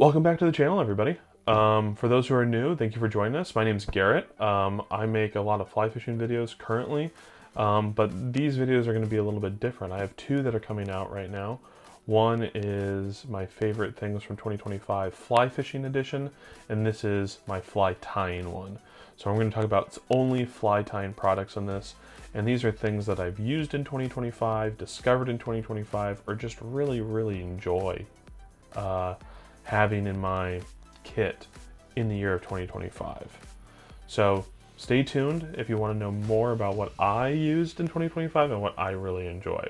Welcome back to the channel, everybody. For those who are new, thank you for joining us. My name is Garrett. I make a lot of fly fishing videos currently, but these videos are going to be a little bit different. I have two that are coming out right now. One is my favorite things from 2025 fly fishing edition, and this is my fly tying one. So I'm going to talk about only fly tying products on this, and these are things that I've used in 2025, discovered in 2025, or just really enjoy having in my kit in the year of 2025. So stay tuned if you want to know more about what I used in 2025 and what I really enjoy.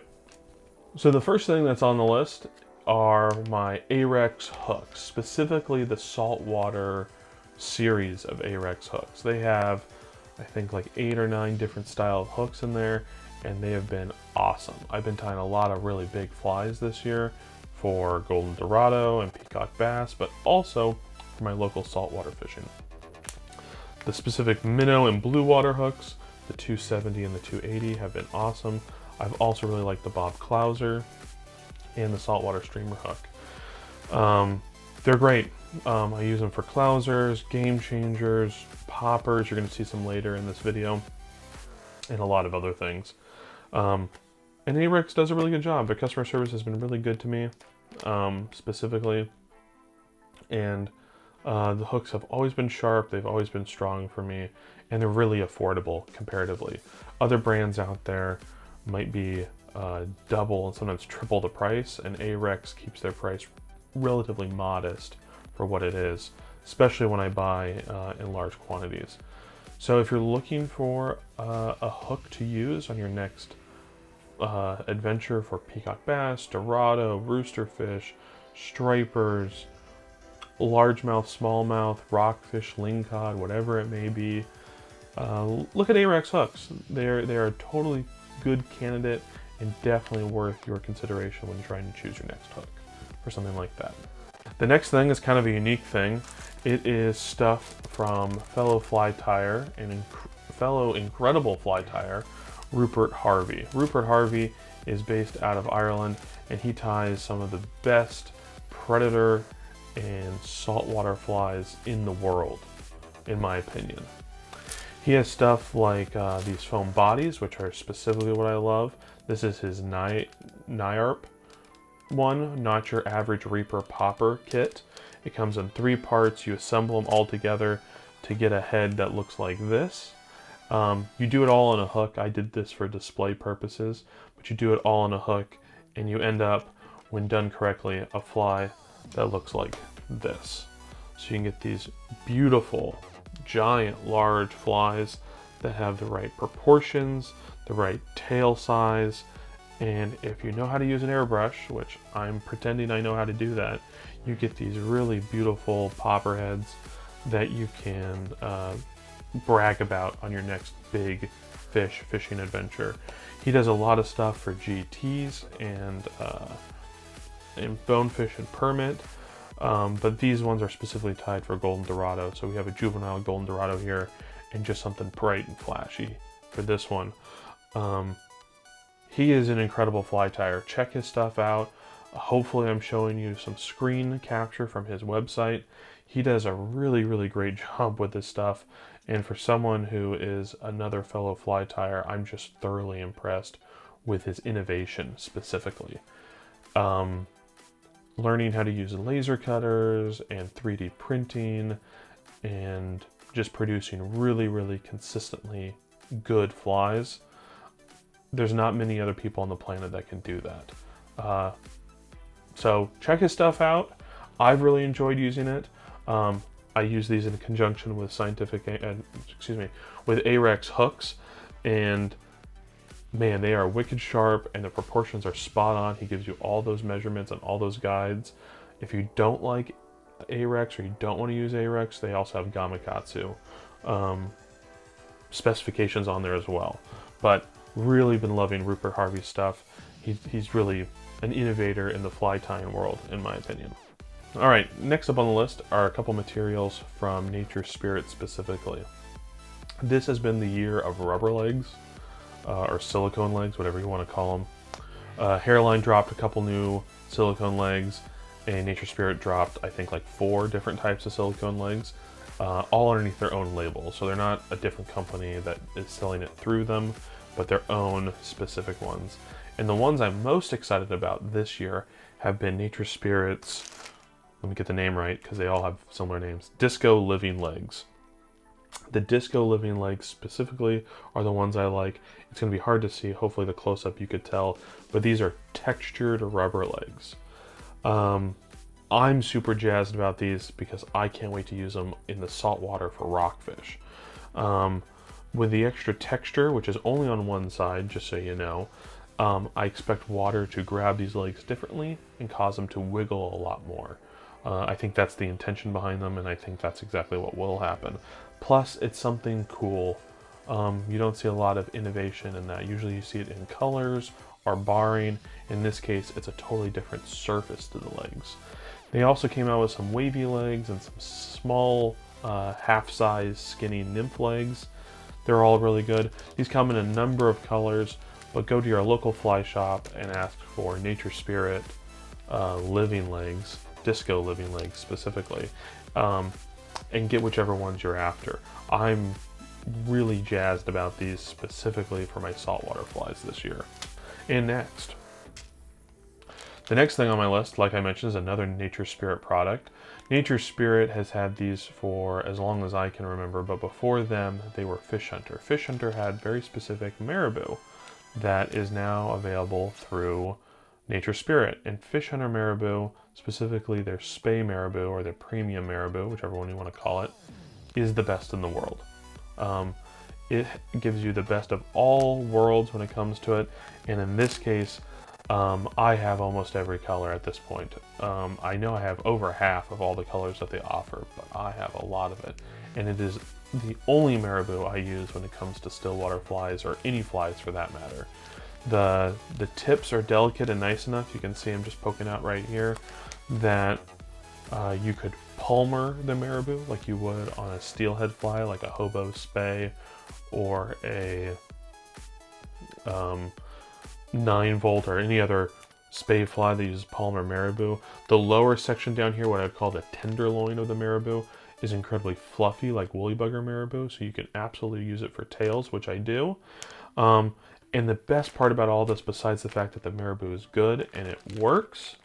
So the first thing that's on the list are my Ahrex hooks, specifically the saltwater series of Ahrex hooks. They have, I think, like 8 or 9 different style of hooks in there, and they have been awesome. I've been tying a lot of really big flies this year for golden dorado and peacock bass, but also for my local saltwater fishing. The specific minnow and blue water hooks, the 270 and the 280, have been awesome. I've also really liked the Bob Clouser and the saltwater streamer hook. They're great. I use them for clousers, game changers, poppers. You're going to see some later in this video, and a lot of other things. And Ahrex does a really good job. Their customer service has been really good to me, specifically. And the hooks have always been sharp. They've always been strong for me. And they're really affordable comparatively. Other brands out there might be double and sometimes triple the price. And Ahrex keeps their price relatively modest for what it is, especially when I buy in large quantities. So if you're looking for a hook to use on your next adventure for peacock bass, dorado, roosterfish, stripers, largemouth, smallmouth, rockfish, lingcod, whatever it may be, look at Ahrex hooks. They are a totally good candidate and definitely worth your consideration when trying to choose your next hook for something like that. The next thing is kind of a unique thing. It is stuff from fellow fly tyer and fellow incredible fly tyer, Rupert Harvey. Rupert Harvey is based out of Ireland, and he ties some of the best predator and saltwater flies in the world, in my opinion. He has stuff like these foam bodies, which are specifically what I love. This is his Nyarp one, not your average Reaper popper kit. It comes in 3 parts. You assemble them all together to get a head that looks like this. You do it all on a hook. I did this for display purposes, but you do it all on a hook, and you end up, when done correctly, a fly that looks like this. So you can get these beautiful, giant, large flies that have the right proportions, the right tail size, and if you know how to use an airbrush, which I'm pretending I know how to do that, you get these really beautiful popper heads that you can brag about on your next big fishing adventure. He does a lot of stuff for GTs and bonefish and permit, but these ones are specifically tied for golden dorado. So we have a juvenile golden dorado here and just something bright and flashy for this one. He is an incredible fly tyer. Check his stuff out. Hopefully I'm showing you some screen capture from his website. He does a really great job with this stuff, and for someone who is another fellow fly tyer, I'm just thoroughly impressed with his innovation specifically. Learning how to use laser cutters and 3D printing and just producing really consistently good flies. There's not many other people on the planet that can do that. So check his stuff out. I've really enjoyed using it. I use these in conjunction with with Ahrex hooks, and man, they are wicked sharp and the proportions are spot on. He gives you all those measurements and all those guides. If you don't like Ahrex or you don't want to use Ahrex, they also have Gamakatsu specifications on there as well. But really been loving Rupert Harvey's stuff. He's really an innovator in the fly tying world, in my opinion. All right, next up on the list are a couple materials from Nature Spirit specifically. This has been the year of rubber legs, or silicone legs, whatever you want to call them. Hairline dropped a couple new silicone legs, and Nature Spirit dropped, I think, like 4 different types of silicone legs, all underneath their own label. So they're not a different company that is selling it through them, but their own specific ones. And the ones I'm most excited about this year have been Nature Spirit's, let me get the name right because they all have similar names, Disco Living Legs. The Disco Living Legs specifically are the ones I like. It's going to be hard to see, hopefully the close-up you could tell, but these are textured rubber legs. I'm super jazzed about these because I can't wait to use them in the salt water for rockfish. With the extra texture, which is only on one side, just so you know, I expect water to grab these legs differently and cause them to wiggle a lot more. I think that's the intention behind them, and I think that's exactly what will happen. Plus, it's something cool. You don't see a lot of innovation in that. Usually you see it in colors or barring. In this case, it's a totally different surface to the legs. They also came out with some wavy legs and some small half-size skinny nymph legs. They're all really good. These come in a number of colors, but go to your local fly shop and ask for Nature Spirit living legs, Disco Living Legs specifically, and get whichever ones you're after. I'm really jazzed about these specifically for my saltwater flies this year. And next, the next thing on my list, like I mentioned, is another Nature Spirit product. Nature Spirit has had these for as long as I can remember, but before them, they were Fish Hunter. Fish Hunter had very specific marabou that is now available through Nature Spirit. And Fish Hunter marabou, specifically their Spey marabou or their premium marabou, whichever one you want to call it, is the best in the world. It gives you the best of all worlds when it comes to it, and in this case, I have almost every color at this point. I know I have over half of all the colors that they offer, but I have a lot of it, and it is the only marabou I use when it comes to stillwater flies, or any flies for that matter. The tips are delicate and nice enough, you can see I'm just poking out right here, that you could palmer the marabou like you would on a steelhead fly, like a hobo spey or a 9-volt or any other spey fly that uses palmer marabou. The lower section down here, what I'd call the tenderloin of the marabou, is incredibly fluffy like woolly bugger marabou, so you can absolutely use it for tails, which I do. And the best part about all this, besides the fact that the marabou is good and it works,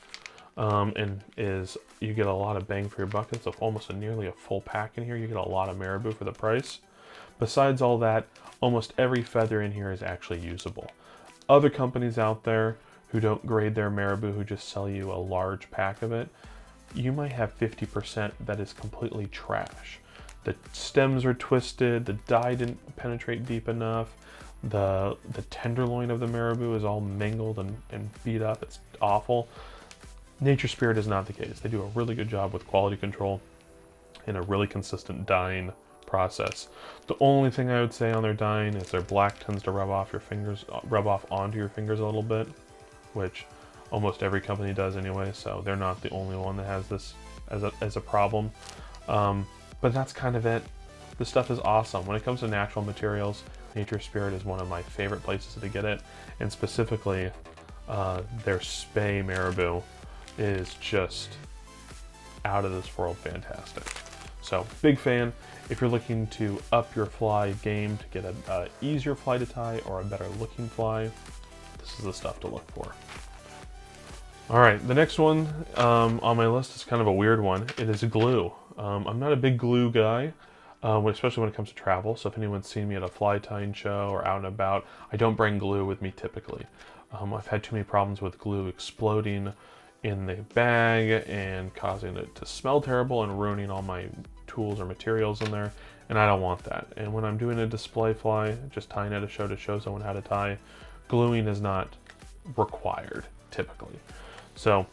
and is you get a lot of bang for your buck. It's almost nearly a full pack in here. You get a lot of marabou for the price. Besides all that, almost every feather in here is actually usable. Other companies out there who don't grade their marabou, who just sell you a large pack of it, you might have 50% that is completely trash. The stems are twisted, the dye didn't penetrate deep enough, the tenderloin of the marabou is all mangled and beat up. It's awful. Nature Spirit is not the case. They do a really good job with quality control and a really consistent dyeing process. The only thing I would say on their dyeing is their black tends to rub off onto your fingers a little bit, which almost every company does anyway, so they're not the only one that has this as a problem. But that's kind of it. This stuff is awesome. When it comes to natural materials, Nature Spirit is one of my favorite places to get it, and specifically their Spey marabou is just out of this world fantastic. So big fan. If you're looking to up your fly game to get a easier fly to tie or a better looking fly, this is the stuff to look for. All right, the next one on my list is kind of a weird one. It is glue. I'm not a big glue guy, especially when it comes to travel. So if anyone's seen me at a fly tying show or out and about, I don't bring glue with me typically. I've had too many problems with glue exploding in the bag and causing it to smell terrible and ruining all my tools or materials in there, and I don't want that. And when I'm doing a display fly, just tying at a show to show someone how to tie, gluing is not required typically. So,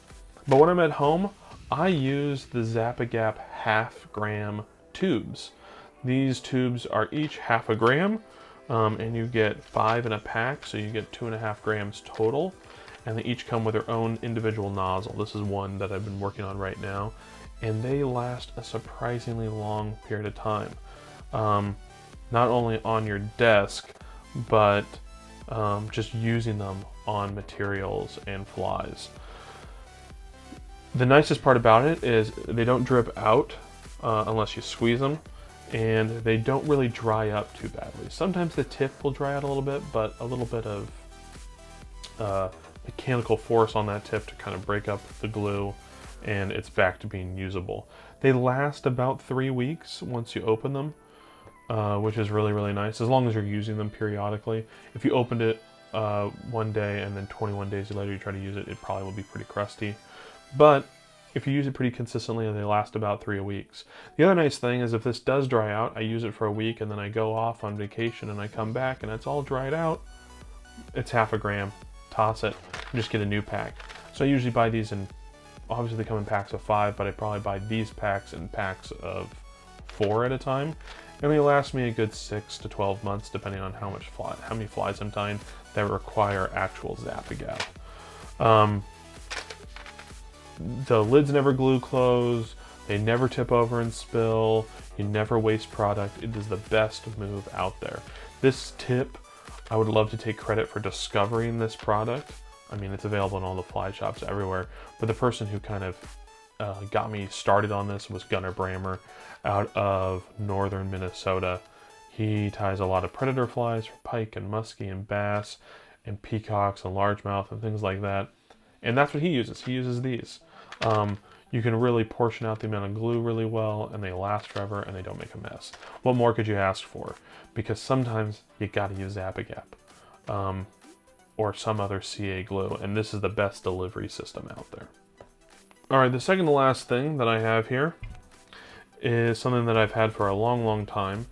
but when I'm at home, I use the Zap-a-gap half-gram tubes. These tubes are each half a gram, and you get 5 in a pack, so you get 2.5 grams total. And they each come with their own individual nozzle. This is one that I've been working on right now, and they last a surprisingly long period of time. Not only on your desk, but just using them on materials and flies. The nicest part about it is they don't drip out unless you squeeze them, and they don't really dry up too badly. Sometimes the tip will dry out a little bit, but a little bit of mechanical force on that tip to kind of break up the glue, and it's back to being usable. They last about 3 weeks once you open them, which is really, really nice, as long as you're using them periodically. If you opened it one day and then 21 days later you try to use it, it probably will be pretty crusty. But if you use it pretty consistently, they last about 3 weeks. The other nice thing is if this does dry out, I use it for a week and then I go off on vacation and I come back and it's all dried out, it's half a gram. Toss it and just get a new pack. So I usually buy these in, obviously they come in packs of 5, but I probably buy these packs in packs of 4 at a time. And they last me a good 6 to 12 months, depending on how many flies I'm tying that require actual Zap-a-gap. The lids never glue close, they never tip over and spill, you never waste product. It is the best move out there. This tip, I would love to take credit for discovering this product. I mean, it's available in all the fly shops everywhere, but the person who kind of got me started on this was Gunnar Brammer out of northern Minnesota. He ties a lot of predator flies for pike and muskie and bass and peacocks and largemouth and things like that. And that's what he uses. He uses these. You can really portion out the amount of glue really well, and they last forever and they don't make a mess. What more could you ask for? Because sometimes you gotta use Zap-a-gap or some other CA glue, and this is the best delivery system out there. All right, the second to last thing that I have here is something that I've had for a long, long time.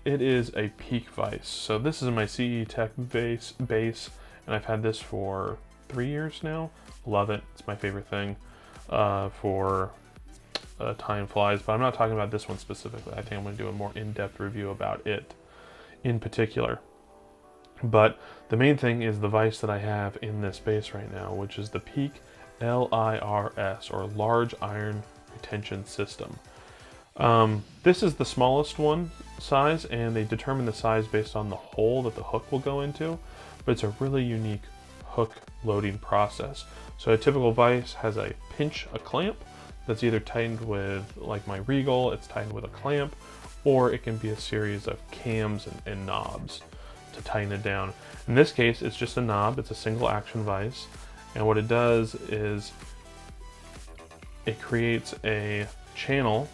It is a peak vise. So this is my CE Tech base, and I've had this for 3 years now. Love it. It's my favorite thing for tying flies, but I'm not talking about this one specifically. I think I'm going to do a more in-depth review about it in particular. But the main thing is the vise that I have in this base right now, which is the Peak LIRS, or Large Iron Retention System. This is the smallest one size, and they determine the size based on the hole that the hook will go into, but it's a really unique hook loading process. So a typical vise has a clamp that's either tightened with, like my Regal, it's tightened with a clamp, or it can be a series of cams and knobs to tighten it down. In this case, it's just a knob. It's a single action vise, and what it does is it creates a channel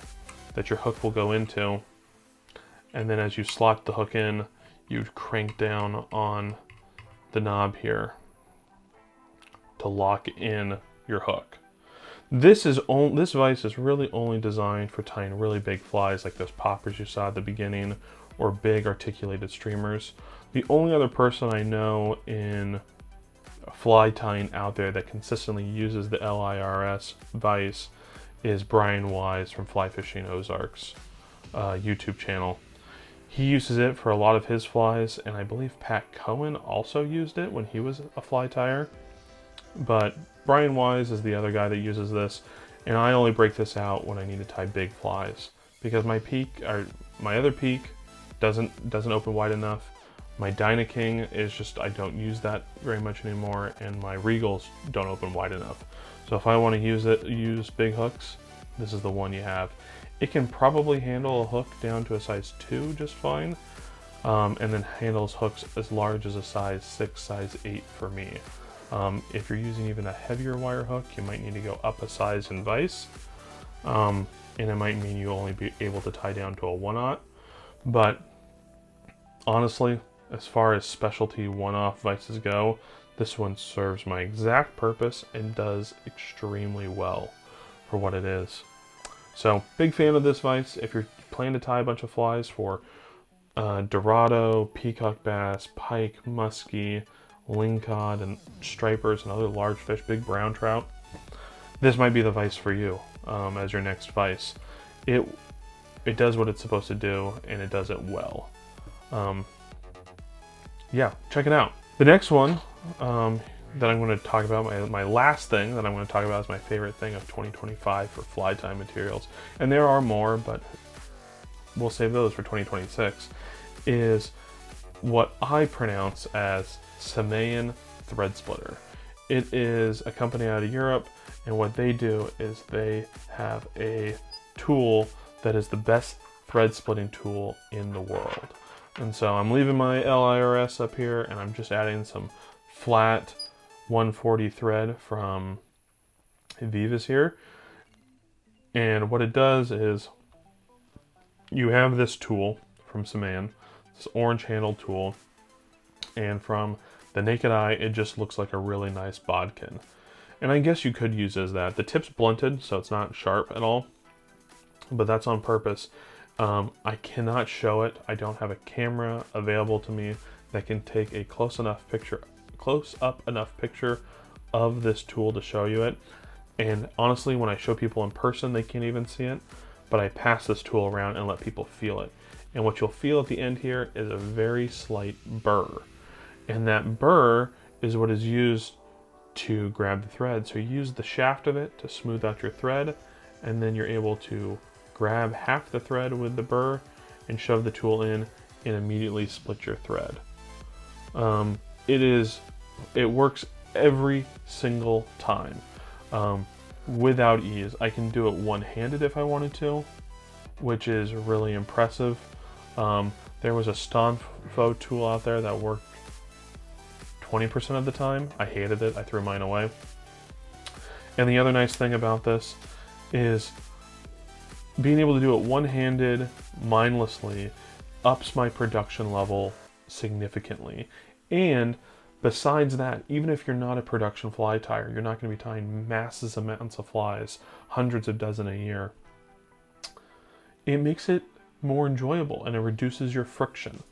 that your hook will go into, and then as you slot the hook in, you crank down on the knob here to lock in your hook. This vise is really only designed for tying really big flies like those poppers you saw at the beginning, or big articulated streamers. The only other person I know in fly tying out there that consistently uses the LIRS vise is Brian Wise from Fly Fishing Ozarks YouTube channel. He uses it for a lot of his flies, and I believe Pat Cohen also used it when he was a fly tyer. But Brian Wise is the other guy that uses this, and I only break this out when I need to tie big flies, because my other peak doesn't open wide enough. My Dynaking is just, I don't use that very much anymore, and my Regals don't open wide enough. So if I want to use big hooks, this is the one you have. It can probably handle a hook down to a size 2 just fine, and then handles hooks as large as a size 6, size 8 for me. If you're using even a heavier wire hook, you might need to go up a size in vise, and it might mean you'll only be able to tie down to a 1/0. But honestly, as far as specialty one-off vices go, this one serves my exact purpose and does extremely well for what it is. So, big fan of this vise. If you're planning to tie a bunch of flies for Dorado, peacock bass, pike, muskie, lingcod, and stripers and other large fish, big brown trout, this might be the vise for you as your next vise. It does what it's supposed to do, and it does it well. Yeah, check it out. The next one that I'm going to talk about, my last thing that I'm going to talk about is my favorite thing of 2025 for fly tie materials, and there are more, but we'll save those for 2026, is what I pronounce as Smhaen thread splitter. It is a company out of Europe. And what they do is they have a tool that is the best thread splitting tool in the world. And so I'm leaving my LIRS up here, and I'm just adding some flat 140 thread from vise here. And what it does is you have this tool from Smhaen, this orange handled tool, and from the naked eye it just looks like a really nice bodkin. And I guess you could use it as that. The tip's blunted, so it's not sharp at all, but that's on purpose. I cannot show it. I don't have a camera available to me that can take a close up enough picture of this tool to show you it. And honestly, when I show people in person, they can't even see it, but I pass this tool around and let people feel it. And what you'll feel at the end here is a very slight burr. And that burr is what is used to grab the thread. So you use the shaft of it to smooth out your thread, and then you're able to grab half the thread with the burr and shove the tool in and immediately split your thread. It works every single time without ease. I can do it one-handed if I wanted to, which is really impressive. There was a Stonfo tool out there that worked 20% of the time. I hated it. I threw mine away. And the other nice thing about this is being able to do it one-handed, mindlessly, ups my production level significantly. And besides that, even if you're not a production fly tyer, you're not going to be tying massive amounts of flies, hundreds of dozen a year, it makes it more enjoyable and it reduces your friction.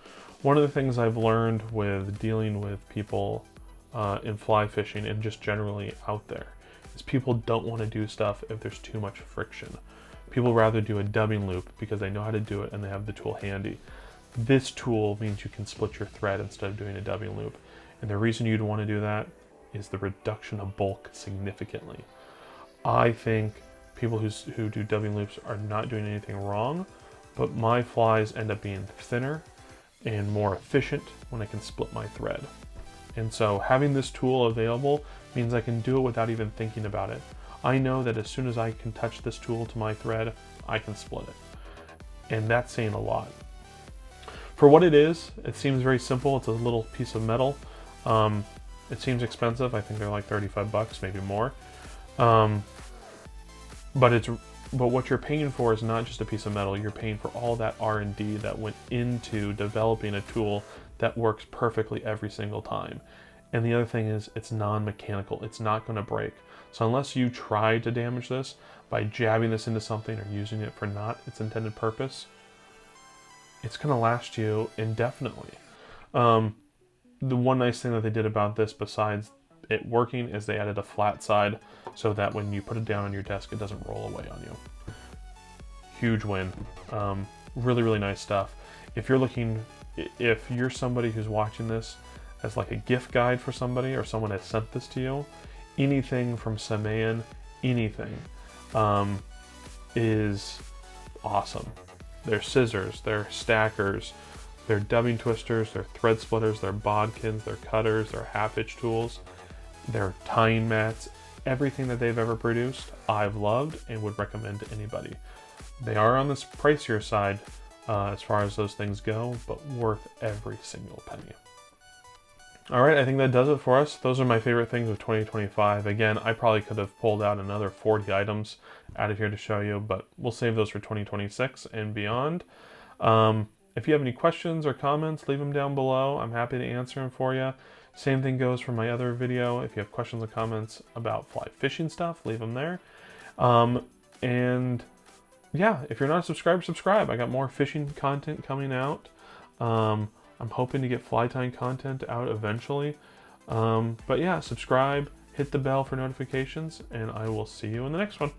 One of the things I've learned with dealing with people in fly fishing and just generally out there is people don't want to do stuff if there's too much friction. People rather do a dubbing loop because they know how to do it and they have the tool handy. This tool means you can split your thread instead of doing a dubbing loop. And the reason you'd want to do that is the reduction of bulk significantly. I think people who do dubbing loops are not doing anything wrong, but my flies end up being thinner and more efficient when I can split my thread. And so having this tool available means I can do it without even thinking about it. I know that as soon as I can touch this tool to my thread, I can split it. And that's saying a lot. For what it is, it seems very simple. It's a little piece of metal. It seems expensive. I think they're like 35 bucks, maybe more. But what you're paying for is not just a piece of metal. You're paying for all that R&D that went into developing a tool that works perfectly every single time. And the other thing is it's non-mechanical. It's not going to break. So unless you try to damage this by jabbing this into something or using it for not its intended purpose, it's going to last you indefinitely. The one nice thing that they did about this, besides it working, is they added a flat side so that when you put it down on your desk, it doesn't roll away on you. Huge win. Really, really nice stuff. If you're somebody who's watching this as like a gift guide for somebody, or someone has sent this to you, anything from Smhaen, anything, is awesome. They're scissors, they're stackers, they're dubbing twisters, they're thread splitters, they're bodkins, they're cutters, they're half-hitch tools, they're tying mats. Everything that they've ever produced, I've loved and would recommend to anybody. They are on this pricier side as far as those things go, but worth every single penny. All right, I think that does it for us. Those are my favorite things of 2025. Again, I probably could have pulled out another 40 items out of here to show you, but we'll save those for 2026 and beyond. If you have any questions or comments, leave them down below. I'm happy to answer them for you. Same thing goes for my other video. If you have questions or comments about fly fishing stuff, leave them there. And yeah, if you're not a subscriber, subscribe. I got more fishing content coming out. I'm hoping to get fly tying content out eventually. But yeah, subscribe, hit the bell for notifications, and I will see you in the next one.